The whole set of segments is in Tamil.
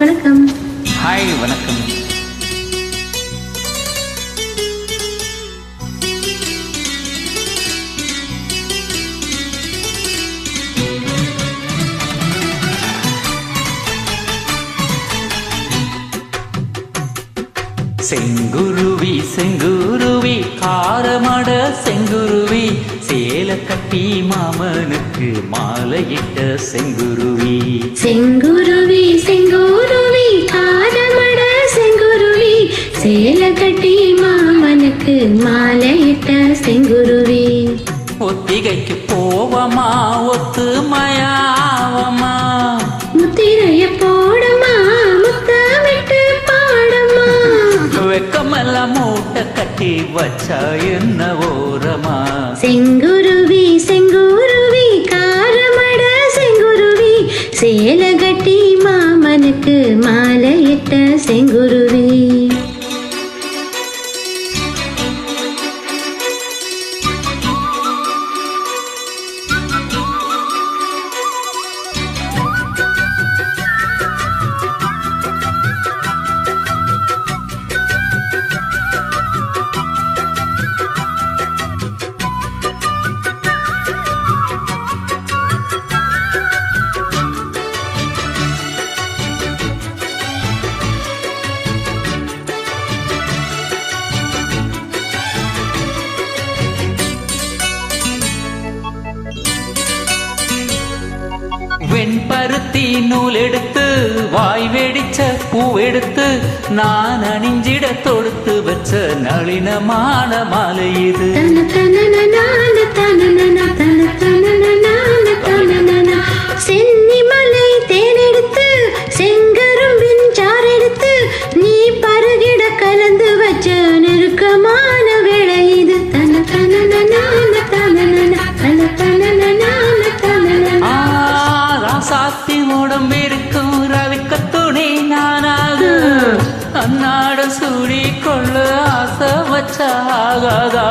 வணக்கம். ஹாய், வணக்கம். செங்குருவி செங்குருவி காரமட செங்குருவி சேல கட்டி மாமனுக்கு மாலையிட்ட செங்குருவி. செங்குருவி செங்குருவி காரமட செங்குருவி சேல கட்டி மாமனுக்கு மாலையிட்ட செங்குருவி. ஒத்திகைக்கு போவமா ஒத்துமையாவமா முத்திரைய போடமா முத்தமிட்டு பாடமா வெக்கமெல்லாம் மூட்டை கட்டி வச்சா என்ன ஓரமா. செங்குருவி செங்குருவி காரமட செங்குருவி சேல கட்டி மாமனுக்கு மாலையிட்ட செங்குருவி. வெண்பருத்தி நூல் எடுத்து வாய் வெடிச்ச பூ எடுத்து நான் அணிஞ்சிட தொடுத்து வச்ச நளினமான மாலை இது. சென்னிமலை தேனெடுத்து செங்கரும்பின் சாரெடுத்து நீ பருகிட கலந்து வச்ச நெருக்கமான வேளை இது. சாத்தி உடம்பிருக்கும் ரவிக்க துணி நானாக அன்னாட சூடி கொள்ள ஆசை வச்ச ஆகாதா.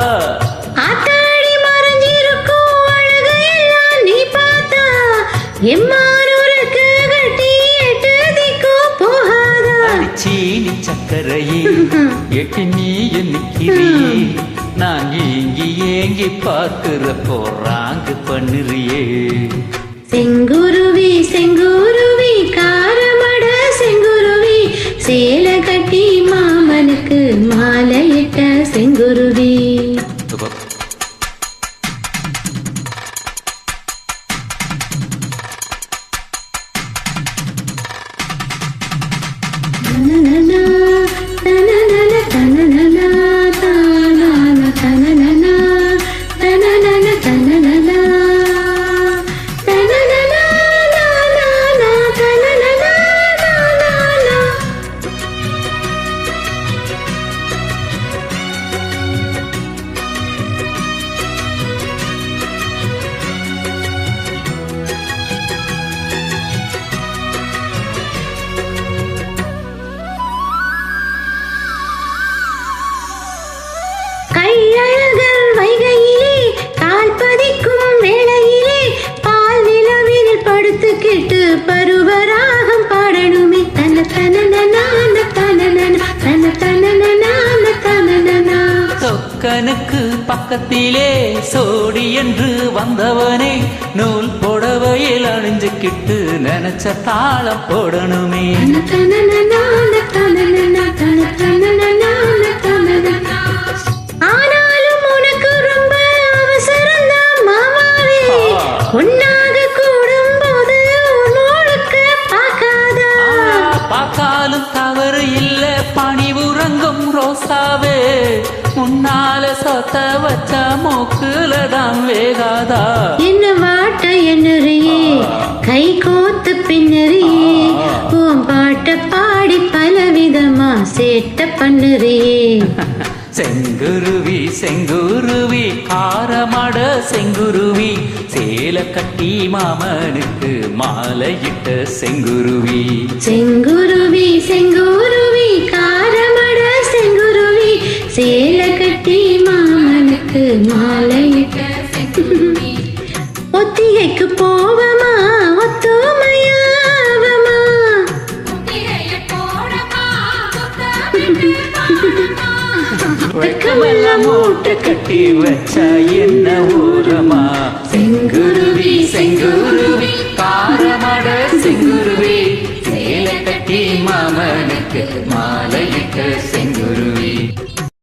ஆத்தாடி மறைஞ்சிருக்கும் அழகையெல்லாம் நீ பார்த்தா எம்மானூருக்கு கட்டி எட்டு திக்கோ போகாதா. சீனி சக்கரையே எட்டு நீ நிக்கிறீ நான் ஏங்கி ஏங்கி பார்க்கிற போறாங்க பண்ணுறியே. செங்குருவி செங்குருவி காரமட செங்குருவி சேல கட்டி மாமனுக்கு மாலையிட்ட செங்குருவி. கையழகர் வைகையிலே கால் பதிக்கும் வேளையிலே பால் நிலவில் படுத்துக்கிட்டு பருவராகம் பாடணுமே. தன தனன தன தனன சொக்கனுக்கு பக்கத்திலே சோடி என்று வந்தவனே நூல் புடவையில் அணிஞ்சுக்கிட்டு நினைச்ச தாளம் போடணுமே. ஆனாலும் உனக்கு ரொம்ப அவசரம் தான் மாமாவே. உன்னாக கூடும் போது உன்னோடுக்கு பார்க்காதா. பார்த்தாலும் தவறு இல்ல பணிவுறங்கும் ரோசாவே முன்னால சொத்த வச்ச மூக்குல தான் வேகாதா. என்ன வாட்ட என்னறியே கை கோத்து பின்னறியே உன் பாட்ட பாடி பலவிதமா சேட்ட பண்ணுறியே. செங்குருவி செங்குருவி காரமட செங்குருவி சேல கட்டி மாமனுக்கு மாலையிட்ட செங்குருவி. செங்குருவி செங்குருவி காரமட செங்குருவி சேல கட்டி மாமனுக்கு மாலையிட்ட செங்குருவி. ஒத்திகைக்கு போவமா ஒத்துமையாவமா வெக்கமெல்லாம் மூட்டை கட்டி வச்சா என்ன ஊரமா செங்குருவி செங்குருவி காரமட செங்குருவி சேலை கட்டி மாமனுக்கு மாலையிட்ட செங்குருவி